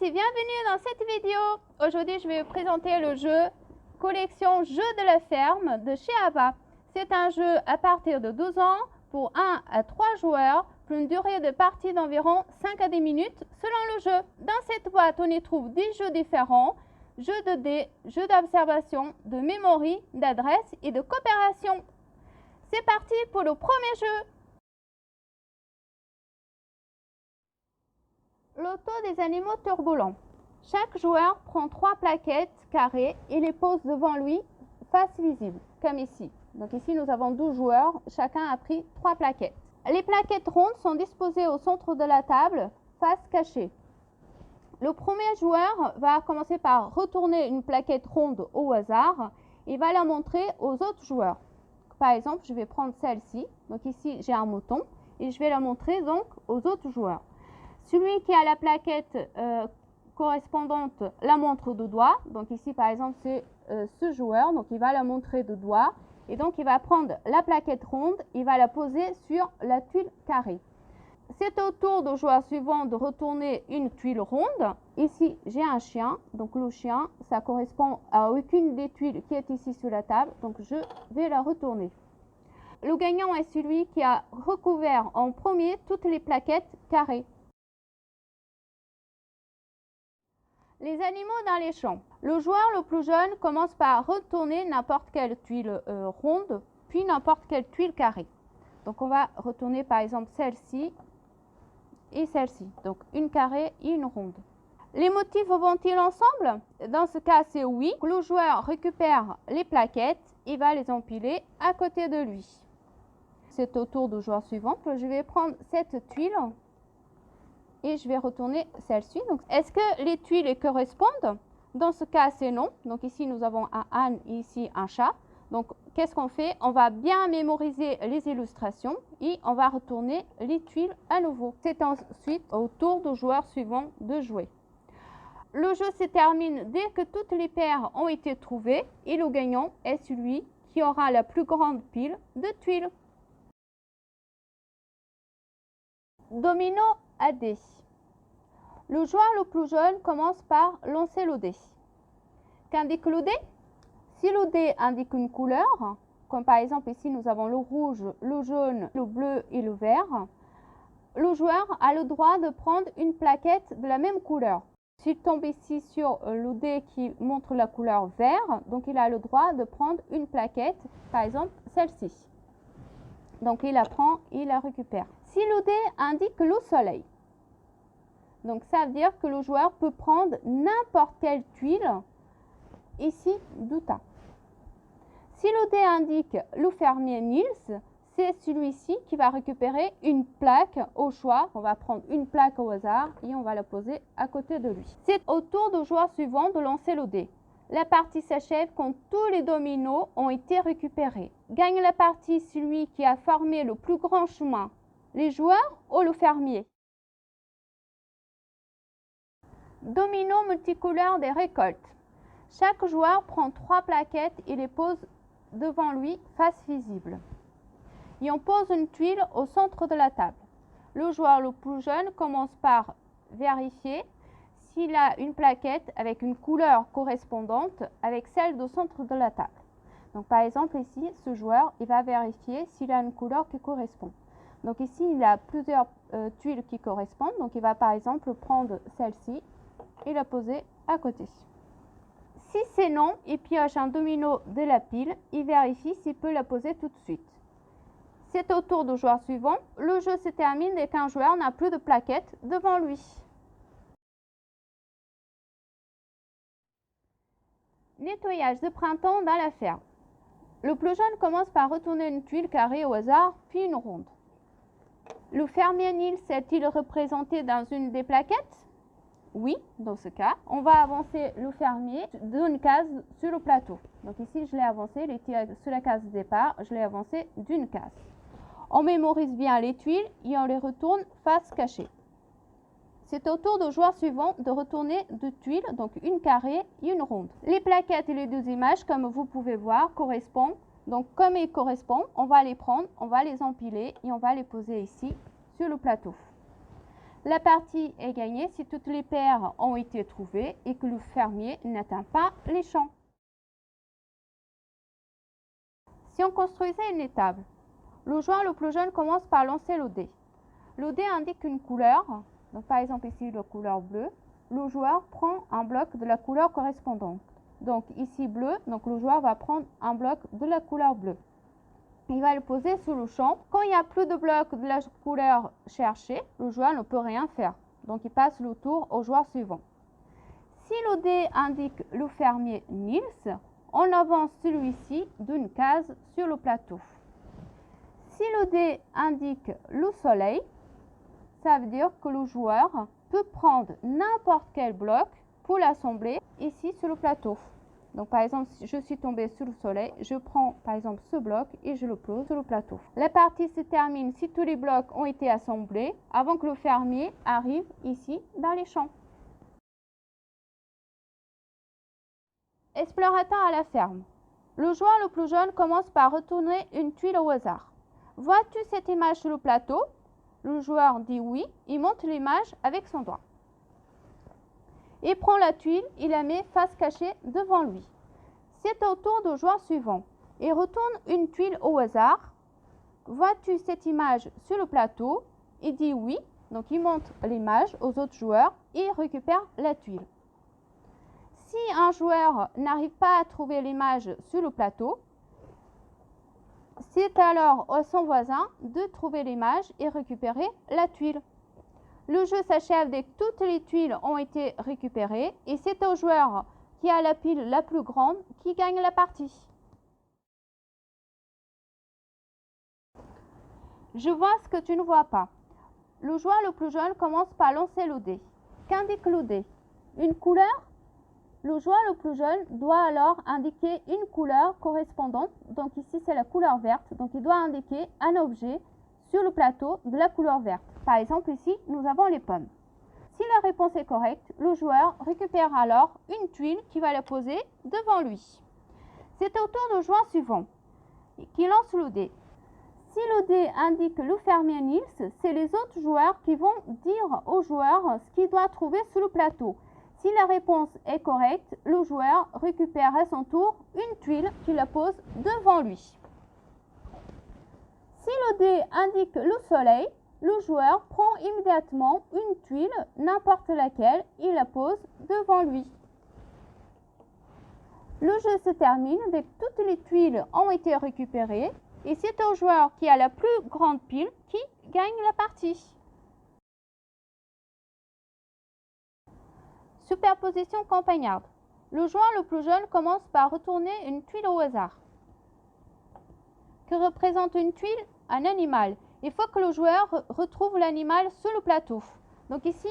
et bienvenue dans cette vidéo. Aujourd'hui, je vais vous présenter le jeu collection Jeux de la ferme de chez Ava. C'est un jeu à partir de 12 ans pour 1 à 3 joueurs pour une durée de partie d'environ 5 à 10 minutes selon le jeu. Dans cette boîte, on y trouve 10 jeux différents, jeux de dés, jeux d'observation, de mémoire, d'adresse et de coopération. C'est parti pour le premier jeu. L'auto des animaux turbulents. Chaque joueur prend 3 plaquettes carrées et les pose devant lui, face visible, comme ici. Donc ici, nous avons 12 joueurs, chacun a pris 3 plaquettes. Les plaquettes rondes sont disposées au centre de la table, face cachée. Le premier joueur va commencer par retourner une plaquette ronde au hasard et va la montrer aux autres joueurs. Par exemple, je vais prendre celle-ci. Donc ici, j'ai un mouton et je vais la montrer donc aux autres joueurs. Celui qui a la plaquette correspondante la montre de doigt. Donc ici, par exemple, c'est ce joueur. Donc il va la montrer de doigt. Et donc il va prendre la plaquette ronde. Il va la poser sur la tuile carrée. C'est au tour du joueur suivant de retourner une tuile ronde. Ici, j'ai un chien. Donc le chien, ça correspond à aucune des tuiles qui est ici sur la table. Donc je vais la retourner. Le gagnant est celui qui a recouvert en premier toutes les plaquettes carrées. Les animaux dans les champs. Le joueur le plus jeune commence par retourner n'importe quelle tuile ronde, puis n'importe quelle tuile carrée. Donc on va retourner par exemple celle-ci et celle-ci. Donc une carrée et une ronde. Les motifs vont-ils ensemble? Dans ce cas, c'est oui. Le joueur récupère les plaquettes et va les empiler à côté de lui. C'est au tour du joueur suivant que je vais prendre cette tuile et je vais retourner celle-ci. Donc, est-ce que les tuiles correspondent? Dans ce cas, c'est non. Donc ici, nous avons un âne et ici un chat. Donc, qu'est-ce qu'on fait? On va bien mémoriser les illustrations et on va retourner les tuiles à nouveau. C'est ensuite au tour du joueur suivant de jouer. Le jeu se termine dès que toutes les paires ont été trouvées et le gagnant est celui qui aura la plus grande pile de tuiles. Domino à dés. Le joueur le plus jeune commence par lancer le dé. Qu'indique le dé? Si le dé indique une couleur, comme par exemple ici nous avons le rouge, le jaune, le bleu et le vert, le joueur a le droit de prendre une plaquette de la même couleur. S'il tombe ici sur le dé qui montre la couleur vert, donc il a le droit de prendre une plaquette, par exemple celle-ci. Donc il la prend et il la récupère. Si le dé indique le soleil, donc ça veut dire que le joueur peut prendre n'importe quelle tuile, ici du tas. Si le dé indique le fermier Nils, c'est celui-ci qui va récupérer une plaque au choix. On va prendre une plaque au hasard et on va la poser à côté de lui. C'est au tour du joueur suivant de lancer le dé. La partie s'achève quand tous les dominos ont été récupérés. Gagne la partie celui qui a formé le plus grand chemin, les joueurs ou le fermier. Domino multicouleur des récoltes. Chaque joueur prend 3 plaquettes et les pose devant lui, face visible. Et on pose une tuile au centre de la table. Le joueur le plus jeune commence par vérifier s'il a une plaquette avec une couleur correspondante avec celle du centre de la table. Donc par exemple ici, ce joueur, il va vérifier s'il a une couleur qui correspond. Donc ici, il a plusieurs tuiles qui correspondent. Donc il va par exemple prendre celle-ci et la poser à côté. Si c'est non, il pioche un domino de la pile et vérifie s'il peut la poser tout de suite. C'est au tour du joueur suivant. Le jeu se termine dès qu'un joueur n'a plus de plaquettes devant lui. Nettoyage de printemps dans la ferme. Le plus jeune commence par retourner une tuile carrée au hasard, puis une ronde. Le fermier Nils est-il représenté dans une des plaquettes? Oui, dans ce cas, on va avancer le fermier d'une case sur le plateau. Donc ici, je l'ai avancé, il était sur la case de départ, je l'ai avancé d'une case. On mémorise bien les tuiles et on les retourne face cachée. C'est au tour du joueur suivant de retourner deux tuiles, donc une carrée et une ronde. Les plaquettes et les deux images, comme vous pouvez voir, correspondent. Donc comme ils correspondent, on va les prendre, on va les empiler et on va les poser ici sur le plateau. La partie est gagnée si toutes les paires ont été trouvées et que le fermier n'atteint pas les champs. Si on construisait une étable, le joueur le plus jeune commence par lancer le dé. Le dé indique une couleur, donc par exemple ici la couleur bleue. Le joueur prend un bloc de la couleur correspondante. Donc ici bleu, donc le joueur va prendre un bloc de la couleur bleue. Il va le poser sous le champ. Quand il n'y a plus de blocs de la couleur cherchée, le joueur ne peut rien faire. Donc il passe le tour au joueur suivant. Si le dé indique le fermier Niels, on avance celui-ci d'une case sur le plateau. Si le dé indique le soleil, ça veut dire que le joueur peut prendre n'importe quel bloc pour l'assembler ici sur le plateau. Donc par exemple, si je suis tombée sur le soleil, je prends par exemple ce bloc et je le pose sur le plateau. La partie se termine si tous les blocs ont été assemblés avant que le fermier arrive ici dans les champs. Explorateur à la ferme. Le joueur le plus jeune commence par retourner une tuile au hasard. Vois-tu cette image sur le plateau? Le joueur dit oui, il monte l'image avec son doigt. Il prend la tuile, il la met face cachée devant lui. C'est au tour du joueur suivant. Il retourne une tuile au hasard. Vois-tu cette image sur le plateau? Il dit oui, donc il montre l'image aux autres joueurs et il récupère la tuile. Si un joueur n'arrive pas à trouver l'image sur le plateau, c'est alors à son voisin de trouver l'image et récupérer la tuile. Le jeu s'achève dès que toutes les tuiles ont été récupérées et c'est au joueur qui a la pile la plus grande qui gagne la partie. Je vois ce que tu ne vois pas. Le joueur le plus jeune commence par lancer le dé. Qu'indique le dé? Une couleur? Le joueur le plus jeune doit alors indiquer une couleur correspondante. Donc ici c'est la couleur verte. Donc il doit indiquer un objet sur le plateau de la couleur verte. Par exemple ici nous avons les pommes. Si la réponse est correcte, le joueur récupère alors une tuile qui va la poser devant lui. C'est au tour du joueur suivant qui lance le dé. Si le dé indique le fermier Niels, c'est les autres joueurs qui vont dire au joueur ce qu'il doit trouver sur le plateau. Si la réponse est correcte, le joueur récupère à son tour une tuile qu'il la pose devant lui. Si le dé indique le soleil, le joueur prend immédiatement une tuile, n'importe laquelle, et la pose devant lui. Le jeu se termine dès que toutes les tuiles ont été récupérées et c'est au joueur qui a la plus grande pile qui gagne la partie. Superposition campagnarde. Le joueur le plus jeune commence par retourner une tuile au hasard. Que représente une tuile? Un animal. Il faut que le joueur retrouve l'animal sur le plateau. Donc ici,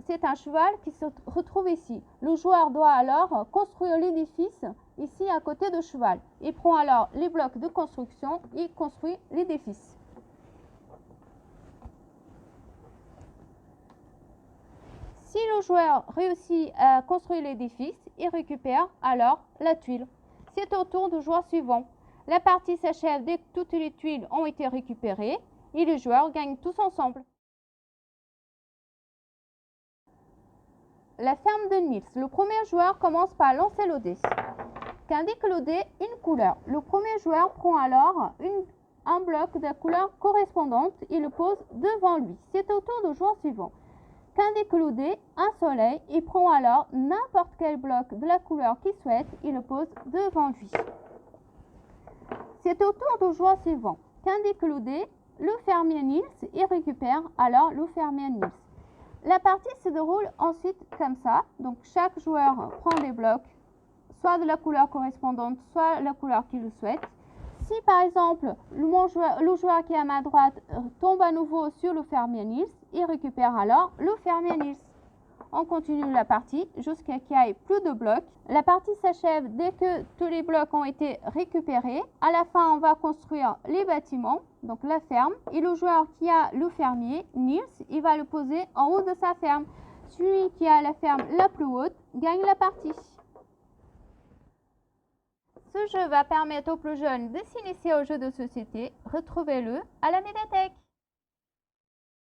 c'est un cheval qui se retrouve ici. Le joueur doit alors construire l'édifice ici à côté du cheval. Il prend alors les blocs de construction et construit l'édifice. Si le joueur réussit à construire l'édifice, il récupère alors la tuile. C'est au tour du joueur suivant. La partie s'achève dès que toutes les tuiles ont été récupérées et les joueurs gagnent tous ensemble. La ferme de Niels. Le premier joueur commence par lancer le dé. Qu'indique le dé? Une couleur. Le premier joueur prend alors un bloc de la couleur correspondante et le pose devant lui. C'est au tour du joueur suivant. Qu'indique le dé? Un soleil. Il prend alors n'importe quel bloc de la couleur qu'il souhaite et le pose devant lui. C'est au tour du joueur suivant. Qu'indique le dé? Le fermier Niels. Il récupère alors le fermier Niels. La partie se déroule ensuite comme ça. Donc chaque joueur prend des blocs, soit de la couleur correspondante, soit la couleur qu'il souhaite. Si par exemple le joueur qui est à ma droite tombe à nouveau sur le fermier Niels, il récupère alors le fermier Niels. On continue la partie jusqu'à qu'il n'y ait plus de blocs. La partie s'achève dès que tous les blocs ont été récupérés. À la fin, on va construire les bâtiments, donc la ferme. Et le joueur qui a le fermier, Niels, il va le poser en haut de sa ferme. Celui qui a la ferme la plus haute gagne la partie. Ce jeu va permettre aux plus jeunes de s'initier au jeu de société. Retrouvez-le à la médiathèque.